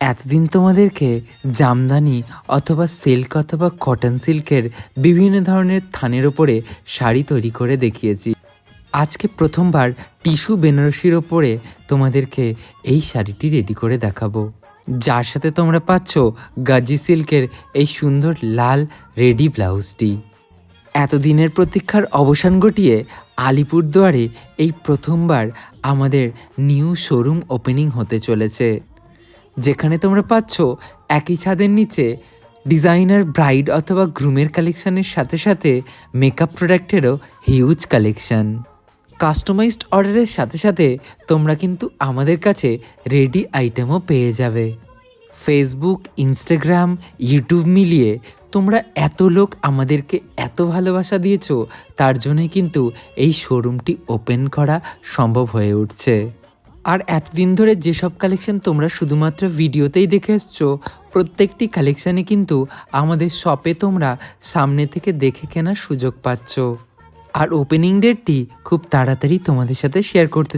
এতদিন তোমাদেরকে জামদানি অথবা সিল্ক অথবা কটন সিল্কের বিভিন্ন ধরনের থানের ওপরে শাড়ি তৈরি করে দেখিয়েছি। আজকে প্রথমবার টিস্যু বেনারসির ওপরে তোমাদেরকে এই শাড়িটি রেডি করে দেখাবো, যার সাথে তোমরা পাচ্ছ গাজি সিল্কের এই সুন্দর লাল রেডি ব্লাউজটি। এতদিনের প্রতীক্ষার অবসান ঘটিয়ে আলিপুরদুয়ারে এই প্রথমবার আমাদের নিউ শোরুম ওপেনিং হতে চলেছে, যেখানে তোমরা পাচ্ছ একই ছাদের নিচে ডিজাইনার ব্রাইড অথবা গ্রুমের কালেকশানের সাথে সাথে মেকআপ প্রোডাক্টেরও হিউজ কালেকশান। কাস্টমাইজড অর্ডারের সাথে সাথে তোমরা কিন্তু আমাদের কাছে রেডি আইটেমও পেয়ে যাবে। ফেসবুক, ইনস্টাগ্রাম, ইউটিউব মিলিয়ে তোমরা এত লোক আমাদেরকে এত ভালোবাসা দিয়েছো, তার জন্যই কিন্তু এই শোরুমটি ওপেন করা সম্ভব হয়ে উঠছে। আর এতদিন ধরে যেসব কালেকশন তোমরা শুধুমাত্র ভিডিওতেই দেখে এসছো, প্রত্যেকটি কালেকশানে কিন্তু আমাদের শপে তোমরা সামনে থেকে দেখে কেনার সুযোগ পাচ্ছ। আর ওপেনিং ডেটটি খুব তাড়াতাড়ি তোমাদের সাথে শেয়ার করতে